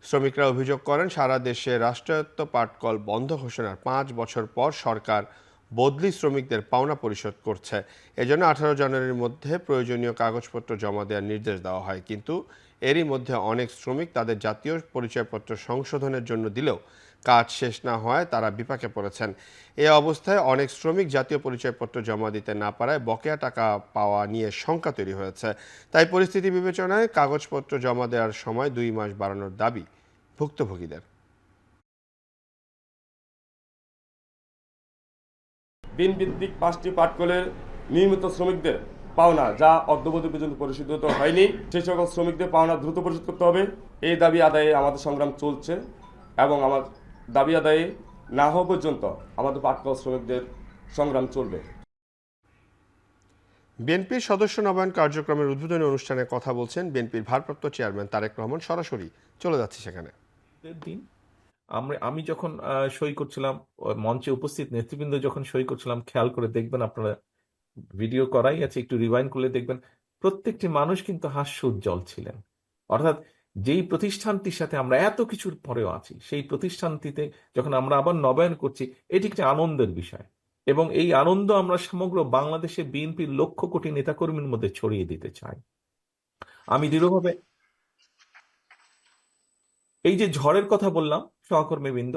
শ্রমিকরা অভিযোগ করেন, সারা দেশে রাষ্ট্রায়ত্ত পাটকল বন্ধ ঘোষণার 5 বছর পর সরকার বদলি শ্রমিকদের পাওনা পরিশোধ করছে। এজন্য 18 জানুয়ারির মধ্যে প্রয়োজনীয় কাগজপত্র জমা দেওয়ার নির্দেশ দেওয়া হয়, কিন্তু এরই মধ্যে অনেক শ্রমিক তাদের জাতীয় পরিচয়পত্র সংশোধনের জন্য দিলেও কাজ শেষ না হওয়ায় তারা বিপাকে পড়েছেন। এ অবস্থায় অনেক শ্রমিক জাতীয় পরিচয়পত্র জমা দিতে না পারায় বকেয়া টাকা পাওয়া নিয়ে শঙ্কা তৈরি হয়েছে। তাই পরিস্থিতি বিবেচনায় কাগজপত্র জমা দেওয়ার সময় 2 মাস বাড়ানোর দাবি ভুক্তভোগীদের। দিনভিত্তিক 5টি পাটকলের নিয়মিত শ্রমিকদের পাওনা যা অদ্যাবধি পর্যন্ত পরিশোধিত হয়নি, সেই সকল শ্রমিকদের পাওনা দ্রুত পরিশোধ করতে হবে। এই দাবি আদায়ে আমাদের সংগ্রাম চলছে এবং আমার দাবি আদায়ে না হওয়া পর্যন্ত আমাদের পাটকল শ্রমিকদের সংগ্রাম চলবে। বিএনপির সদস্য নবায়ন কার্যক্রমের উদ্বোধনী অনুষ্ঠানে কথা বলছেন বিএনপির ভারপ্রাপ্ত চেয়ারম্যান তারেক রহমান। সরাসরি চলে যাচ্ছে সেখানে। আমি যখন সই করছিলাম, মঞ্চে উপস্থিত নেতৃবৃন্দ যখন সই করছিলাম, খেয়াল করে দেখবেন, আপনারা ভিডিও করাই আছে, একটু রিওয়াইন্ড করলে দেখবেন প্রত্যেকটি মানুষ কিন্তু হাস্য উজ্জ্বল ছিলেন। অর্থাৎ যেই প্রতিষ্ঠানটির সাথে আমরা এত কিছুর পরেও আছি, সেই প্রতিষ্ঠানটিতে যখন আমরা আবার নবায়ন করছি, এটি একটি আনন্দের বিষয় এবং এই আনন্দ আমরা সমগ্র বাংলাদেশে বিএনপির লক্ষ কোটি নেতাকর্মীর মধ্যে ছড়িয়ে দিতে চাই। আমি দৃঢ়ভাবে এই যে ঝড়ের কথা বললাম, সহকর্মীবৃন্দ,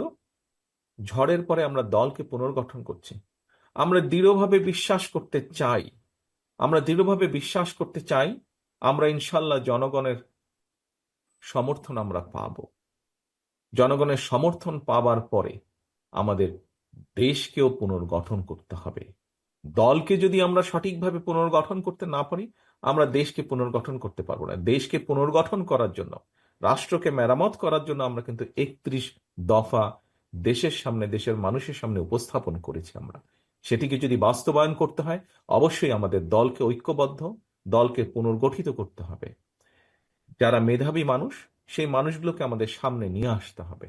ঝড়ের পরে আমরা দলকে পুনর্গঠন করছি। আমরা দৃঢ়ভাবে বিশ্বাস করতে চাই আমরা ইনশাল্লাহ জনগণের সমর্থন আমরা পাব। জনগণের সমর্থন পাবার পরে আমাদের দেশকেও পুনর্গঠন করতে হবে। দলকে যদি আমরা সঠিকভাবে পুনর্গঠন করতে না পারি, আমরা দেশকে পুনর্গঠন করতে পারবো না। দেশকে পুনর্গঠন করার জন্য, রাষ্ট্রকে মেরামত করার জন্য আমরা কিন্তু 31 দফা দেশের সামনে, দেশের মানুষের সামনে উপস্থাপন করেছি। আমরা সেটিকে যদি বাস্তবায়ন করতে হয়, অবশ্যই আমাদের দলকে ঐক্যবদ্ধ, দলকে পুনর্গঠিত করতে হবে। যারা মেধাবী মানুষ, সেই মানুষগুলোকে আমাদের সামনে নিয়ে আসতে হবে।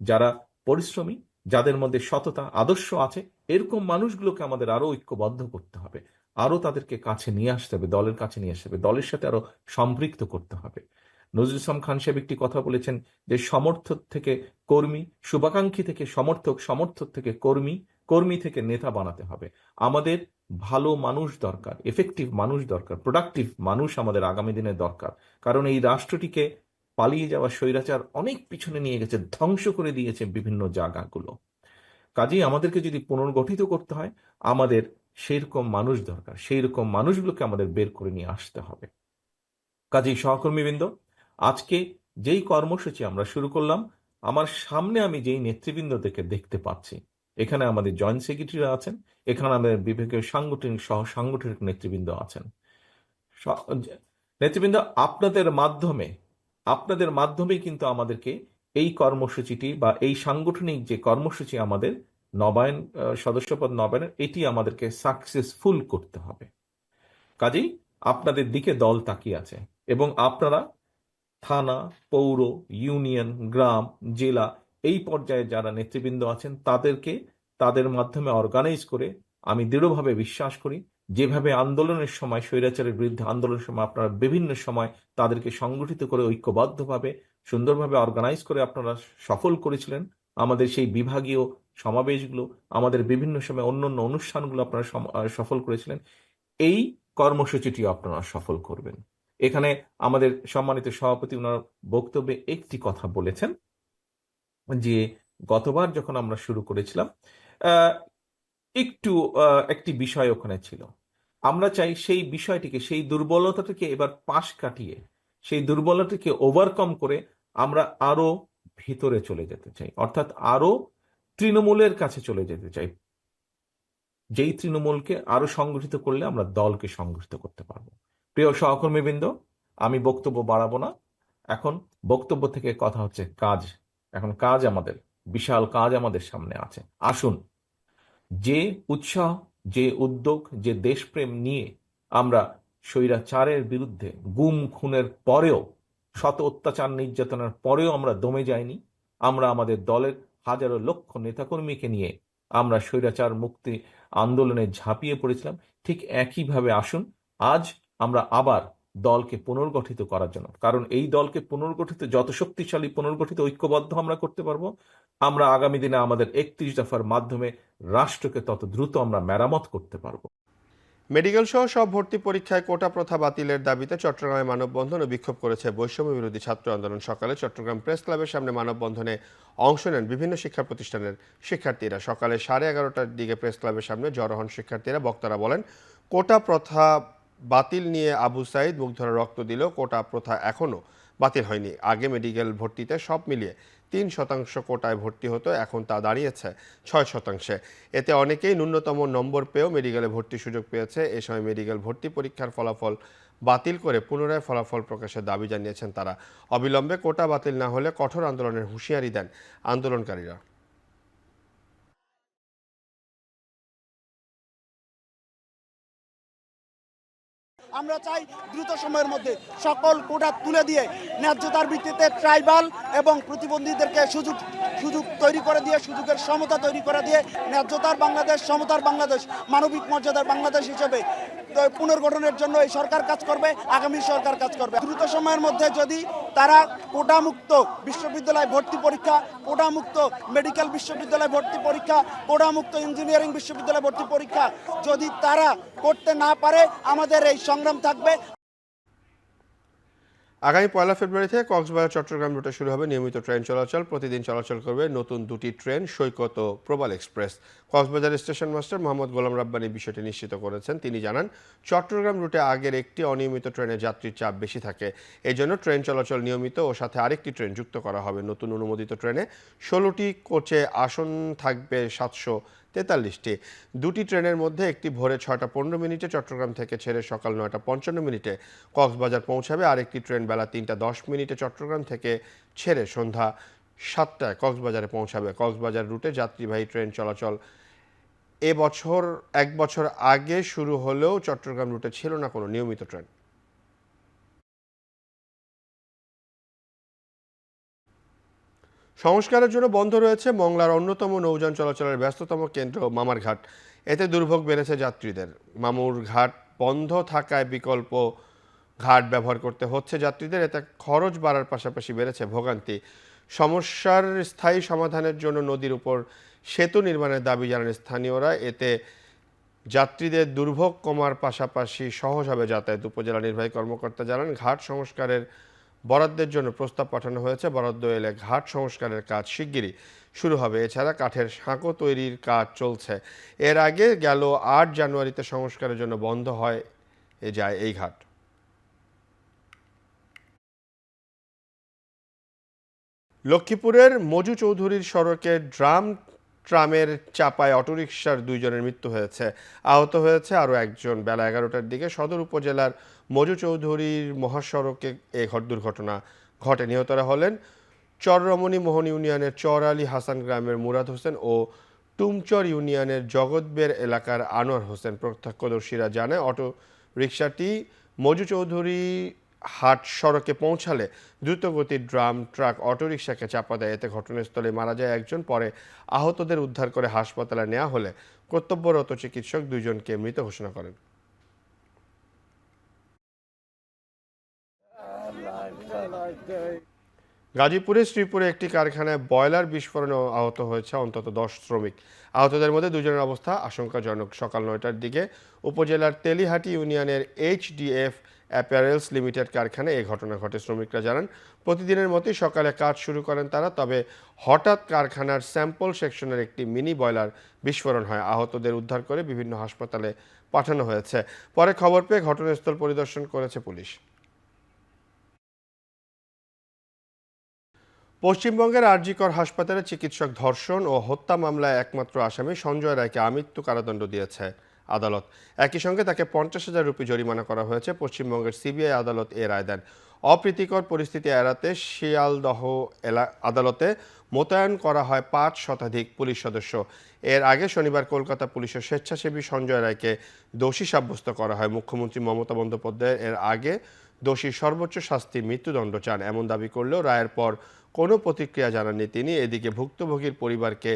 যারা পরিশ্রমী, যাদের মধ্যে সততা, আদর্শ আছে, এরকম মানুষগুলোকে আমাদের আরো ঐক্যবদ্ধ করতে হবে, আরো তাদেরকে কাছে নিয়ে আসতে হবে, দলের কাছে নিয়ে আসতে হবে, দলের সাথে আরো সম্পৃক্ত করতে হবে। নজরুল ইসলাম খান সাহেব একটি কথা বলেছেন যে সমর্থক থেকে কর্মী, শুভাকাঙ্ক্ষী থেকে সমর্থক, সমর্থক থেকে কর্মী, কর্মী থেকে নেতা বানাতে হবে। আমাদের ভালো মানুষ দরকার, এফেক্টিভ মানুষ দরকার, প্রোডাক্টিভ মানুষ আমাদের আগামী দিনে দরকার। কারণ এই রাষ্ট্রটিকে পালিয়ে যাওয়া স্বৈরাচার অনেক পিছনে নিয়ে গেছে, ধ্বংস করে দিয়েছে বিভিন্ন জায়গাগুলো। কাজেই আমাদেরকে যদি পুনর্গঠিত করতে হয়, আমাদের সেইরকম মানুষ দরকার, সেই রকম মানুষগুলোকে আমাদের বের করে নিয়ে আসতে হবে। কাজেই সহকর্মীবৃন্দ, আজকে যেই কর্মসূচি আমরা শুরু করলাম, আমার সামনে আমি যেই নেতৃবৃন্দদেরকে দেখতে পাচ্ছি, এখানে আমাদের জয়েন্ট সেক্রেটারিরা আছেন, এখানে আমাদের বিভাগীয় সাংগঠনিক সহ সাংগঠনিক নেতৃবৃন্দ আছেন। নেতৃবৃন্দ, আপনাদের মাধ্যমে কিন্তু আমাদেরকে এই কর্মসূচিটি বা এই সাংগঠনিক যে কর্মসূচি আমাদের নবায়ন, সদস্যপদ নবায়নের, এটি আমাদেরকে সাকসেসফুল করতে হবে। কাজেই আপনাদের দিকে দল তাকিয়ে আছে এবং আপনারা থানা, পৌর, ইউনিয়ন, গ্রাম, জেলা, এই পর্যায়ে যারা নেতৃবৃন্দ আছেন, তাদেরকে তাদের মাধ্যমে অর্গানাইজ করে, আমি দৃঢ়ভাবে বিশ্বাস করি যেভাবে আন্দোলনের সময়, স্বৈরাচারের বিরুদ্ধে আন্দোলনের সময় আপনারা বিভিন্ন সময় তাদেরকে সংগঠিত করে ঐক্যবদ্ধভাবে সুন্দরভাবে অর্গানাইজ করে আপনারা সফল করেছিলেন, আমাদের সেই বিভাগীয় সমাবেশগুলো, আমাদের বিভিন্ন সময় অন্যান্য অনুষ্ঠানগুলো আপনারা সফল করেছিলেন, এই কর্মসূচিটি আপনারা সফল করবেন। এখানে আমাদের সম্মানিত সভাপতি ওনার বক্তব্যে একটি কথা বলেছেন যে গতবার যখন আমরা শুরু করেছিলাম একটি বিষয় ওখানে ছিল। আমরা চাই সেই বিষয়টিকে, সেই দুর্বলতাটিকে এবার পাশ কাটিয়ে, সেই দুর্বলতাকে ওভারকাম করে আমরা আরো ভিতরে চলে যেতে চাই, অর্থাৎ আরো তৃণমূলের কাছে চলে যেতে চাই, যেই তৃণমূলকে আরো সংগঠিত করলে আমরা দলকে সংগঠিত করতে পারবো। প্রিয় সহকর্মীবৃন্দ, আমি বক্তব্য বাড়াবো না, এখন বক্তব্য থেকে কথা হচ্ছে কাজ। এখন কাজ, আমাদের বিশাল কাজ আমাদের সামনে আছে। আসুন, যে উৎসাহ, যে উদ্যোগ, যে দেশপ্রেম নিয়ে আমরা স্বৈরাচারের বিরুদ্ধে গুম খুনের পরেও, শত অত্যাচার নির্যাতনের পরেও আমরা দমে যাইনি। আমরা আমাদের দলের হাজারো লক্ষ নেতাকর্মীকে নিয়ে আমরা স্বৈরাচার মুক্তি আন্দোলনে ঝাঁপিয়ে পড়েছিলাম। ঠিক একইভাবে আসুন আজ আমরা আবার দলকে পুনর্গঠিত করার জন্য, কারণ এই দলকে পুনর্গঠিত, যত শক্তিশালী পুনর্গঠিত ঐক্যবদ্ধ আমরা করতে পারবো, আমরা আগামী দিনে আমাদের 31 দফার মাধ্যমে রাষ্ট্রকে তত দ্রুত আমরা মেরামত করতে পারবো। মেডিকেল সহ সব ভর্তি পরীক্ষায় কোটা প্রথা বাতিলের দাবিতে চট্টগ্রামে মানববন্ধন ও বিক্ষোভ করেছে বৈষম্য বিরোধী ছাত্র আন্দোলন। সকালে চট্টগ্রাম প্রেস ক্লাবের সামনে মানববন্ধনে অংশ নেন বিভিন্ন শিক্ষা প্রতিষ্ঠানের শিক্ষার্থীরা। সকালে 11:30টার দিকে প্রেস ক্লাবের সামনে জড়ো হন শিক্ষার্থীরা। বক্তারা বলেন, কোটা প্রথা বাতিল নিয়ে আবু সাইদ মুখ ধরে রক্ত দিল, কোটা প্রথা এখনও বাতিল হয়নি। আগে মেডিকেল ভর্তিতে সব মিলিয়ে 3% কোটায় ভর্তি হতো, এখন তা দাঁড়িয়েছে 6%। এতে অনেকেই ন্যূনতম নম্বর পেয়েও মেডিকেলে ভর্তির সুযোগ পেয়েছে। এ সময় মেডিকেল ভর্তি পরীক্ষার ফলাফল বাতিল করে পুনরায় ফলাফল প্রকাশের দাবি জানিয়েছেন তারা। অবিলম্বে কোটা বাতিল না হলে কঠোর আন্দোলনের হুঁশিয়ারি দেন আন্দোলনকারীরা। আমরা চাই দ্রুত সময়ের মধ্যে সকল কোটা তুলে দিয়ে ন্যায্যতার ভিত্তিতে ট্রাইবাল এবং প্রতিবন্ধীদেরকে সুযোগ তৈরি করে দিয়ে, সুযোগের সমতা তৈরি করে দিয়ে ন্যায্যতার বাংলাদেশ, সমতার বাংলাদেশ, মানবিক মর্যাদার বাংলাদেশ হিসেবে পুনর্গঠনের জন্য এই সরকার কাজ করবে, আগামী সরকার কাজ করবে। দ্রুত সময়ের মধ্যে যদি তারা কোটামুক্ত বিশ্ববিদ্যালয় ভর্তি পরীক্ষা, কোটামুক্ত মেডিকেল বিশ্ববিদ্যালয় ভর্তি পরীক্ষা, কোটামুক্ত ইঞ্জিনিয়ারিং বিশ্ববিদ্যালয় ভর্তি পরীক্ষা যদি তারা করতে না পারে, আমাদের এই সংগ্রাম থাকবে। আগামী 1 ফেব্রুয়ারি থেকে কক্সবাজার চট্টগ্রাম রুটে শুরু হবে নিয়মিত ট্রেন চলাচল। প্রতিদিন চলাচল করবে নতুন 2টি ট্রেন, সৈকত ও Probal express. Cox's Bazar station master Mohammad Golam Rabbani বিষয়টি নিশ্চিত করেছেন। তিনি জানান, চট্টগ্রাম রুটে আগের একটি অনিয়মিত ট্রেনে যাত্রীর চাপ বেশি থাকে, এই জন্য ট্রেন চলাচল নিয়মিত ও সাথে আরেকটি ট্রেন যুক্ত করা হবে। নতুন অনুমোদিত ট্রেনে 16টি কোচে আসন থাকবে 743টি। 2টি ট্রেনের মধ্যে একটি ভোরে 6টা 15 মিনিটে চট্টগ্রাম থেকে ছেড়ে সকাল 9টা 55 মিনিটে কক্সবাজার পৌঁছাবে। আরেকটি ট্রেন বেলা 3টা 10 মিনিটে চট্টগ্রাম থেকে ছেড়ে সন্ধ্যা 7টায় কক্সবাজারে পৌঁছাবে। কক্সবাজার রুটে যাত্রীবাহী ট্রেন চলাচল এবছর 1 বছর আগে শুরু হলেও চট্টগ্রাম রুটে ছিল না কোনো নিয়মিত ট্রেন। সংস্কারের জন্য বন্ধ রয়েছে মংলার অন্যতম নৌযান চলাচলের ব্যস্ততম কেন্দ্র মামার ঘাট। এতে দুর্ভোগ বেড়েছে যাত্রীদের। মামুর ঘাট বন্ধ থাকায় বিকল্প ঘাট ব্যবহার করতে হচ্ছে যাত্রীদের। এতে খরচ বাড়ার পাশাপাশি বেড়েছে ভোগান্তি। সমস্যার স্থায়ী সমাধানের জন্য নদীর উপর সেতু নির্মাণের দাবি জানান স্থানীয়রা। এতে যাত্রীদের দুর্ভোগ কমার পাশাপাশি সহজ হবে যাতায়াত। উপজেলা নির্বাহী কর্মকর্তা জানান, ঘাট সংস্কারের বরাদ্দের জন্য প্রস্তাব পাঠানো হয়েছে। বরাদ্দ এলে ঘাট সংস্কারের কাজ শিগগিরই শুরু হবে। এছাড়া কাঠের সাঁকো তৈরির কাজ চলছে। এর আগে গেল 8 জানুয়ারিতে সংস্কারের জন্য বন্ধ হয়ে যায় এই ঘাট। লক্ষ্মীপুরের মজু চৌধুরীর সড়কে ট্রামের চাপায় অটোরিকশার 2 জনের মৃত্যু হয়েছে, আহত হয়েছে আরও একজন। বেলা 11টার দিকে সদর উপজেলার মজু চৌধুরীর মহাসড়কে এ দুর্ঘটনা ঘটে। নিহতরা হলেন চররমণী মোহন ইউনিয়নের চর আলী হাসান গ্রামের মুরাদ হোসেন ও টুমচর ইউনিয়নের জগৎবের এলাকার আনোয়ার হোসেন। প্রত্যক্ষদর্শীরা জানায়, অটো রিকশাটি মজু চৌধুরী হাট সড়কে পৌঁছালে দ্রুতগতির ড্রাম ট্রাক অটোরিকশাকে চাপা দেয়। এতে ঘটনাস্থলে মারা যায় একজন। পরে আহতদের উদ্ধার করে হাসপাতালে নেওয়া হলে কর্তব্যরত চিকিৎসক 2 জনকে মৃত ঘোষণা করেন। গাজীপুরের শ্রীপুরে একটি কারখানায় বয়লার বিস্ফোরণে আহত হয়েছে অন্তত 10 শ্রমিক। আহতদের মধ্যে 2 জনের অবস্থা আশঙ্কাজনক। সকাল 9টার দিকে উপজেলার তেলিহাটি ইউনিয়নের HDF অ্যাপারেলস লিমিটেড কারখানায় এই ঘটনা ঘটে। শ্রমিকরা জানান, প্রতিদিনের মতোই সকালে কাজ শুরু করেন তারা, তবে হঠাৎ কারখানার স্যাম্পল সেকশনের একটি মিনি বয়লার বিস্ফোরণ হয়। আহতদের উদ্ধার করে বিভিন্ন হাসপাতালে পাঠানো হয়েছে। পরে খবর পেয়ে ঘটনাস্থল পরিদর্শন করেছে পুলিশ। পশ্চিমবঙ্গের আরজিকর হাসপাতালে চিকিৎসক ধর্ষণ ও হত্যা মামলায় একমাত্র আসামি সঞ্জয় রায়কে আমৃত্যু কারাদণ্ড দিয়েছে আদালত। একই সঙ্গে তাকে 50,000 রুপি জরিমানা করা হয়েছে। পশ্চিমবঙ্গের সিবিআই আদালত এ রায় দেন। অপ্রীতিকর পরিস্থিতি এড়াতে শিয়ালদহ আদালতে মোতায়েন করা হয় 5 শতাধিক পুলিশ সদস্য। এর আগে শনিবার কলকাতা পুলিশের স্বেচ্ছাসেবী সঞ্জয় রায়কে দোষী সাব্যস্ত করা হয়। মুখ্যমন্ত্রী মমতা বন্দ্যোপাধ্যায় এর আগে দোষী সর্বোচ্চ শাস্তির মৃত্যুদণ্ড চান। এমন দাবি করলেও রায়ের পর কোনো প্রতিক্রিয়া জানাননি তিনি। এদিকে ভুক্তভোগীর পরিবারকে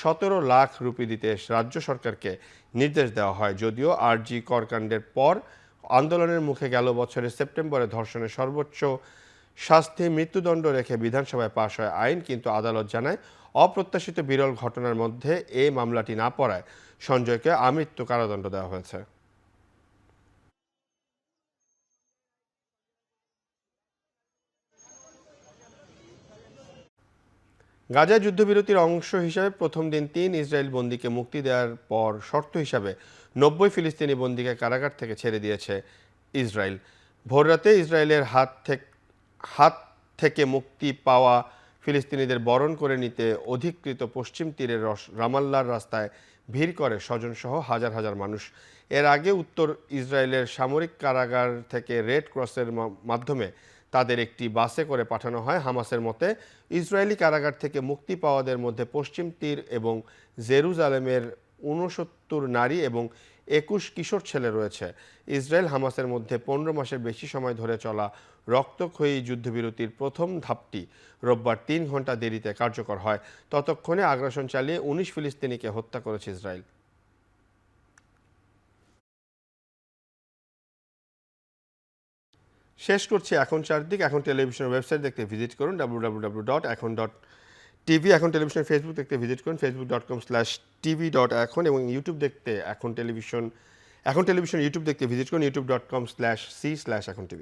17 লাখ রুপি দিতে রাজ্য সরকারকে নির্দেশ দেওয়া হয়। যদিও আরজি করকাণ্ডের পর আন্দোলনের মুখে গেল বছরের সেপ্টেম্বরে ধর্ষণের সর্বোচ্চ শাস্তি মৃত্যুদণ্ড রেখে বিধানসভায় পাশ হয় আইন, কিন্তু আদালত জানায় অপ্রত্যাশিত বিরল ঘটনার মধ্যে এই মামলাটি না পড়ায় সঞ্জয়কে আমৃত্যু কারাদণ্ড দেওয়া হয়েছে। গাজায় যুদ্ধবিরতির অংশ হিসাবে প্রথম দিন 3 ইসরায়েল বন্দীকে মুক্তি দেওয়ার পর শর্ত হিসাবে 90 ফিলিস্তিনি বন্দীকে কারাগার থেকে ছেড়ে দিয়েছে ইসরায়েল। ভোররাতে ইসরায়েলের হাত থেকে মুক্তি পাওয়া ফিলিস্তিনিদের বরণ করে নিতে অধিকৃত পশ্চিম তীরের রামাল্লার রাস্তায় ভিড় করে স্বজনসহ হাজার হাজার মানুষ। এর আগে উত্তর ইসরায়েলের সামরিক কারাগার থেকে রেড ক্রসের মাধ্যমে তাদের একটি বাসে করে পাঠানো হয়। হামাসের মতে ইসরায়েলি কারাগার থেকে মুক্তি পাওয়াদের মধ্যে পশ্চিম তীর এবং জেরুজালেমের 69 নারী এবং 21 কিশোর ছেলে রয়েছে। ইসরায়েল হামাসের মধ্যে 15 মাসের বেশি সময় ধরে চলা রক্তক্ষয়ী যুদ্ধবিরতির প্রথম ধাপটি রোববার 3 ঘন্টা দেরিতে কার্যকর হয়। ততক্ষণে আগ্রাসন চালিয়ে 19 ফিলিস্তিনিকে হত্যা করেছে ইসরায়েল। শেষ করছি এখন চারদিক। এখন টেলিভিশনের ওয়েবসাইট দেখতে ভিজিট করুন www.এখন.tv। এখন টেলিভিশনের ফেসবুক দেখতে ভিজিট করুন facebook.com/tv.এখন এবং ইউটিউব দেখতে এখন টেলিভিশন ইউটিউব দেখতে ভিজিট করুন youtube.com/c/এখন tv।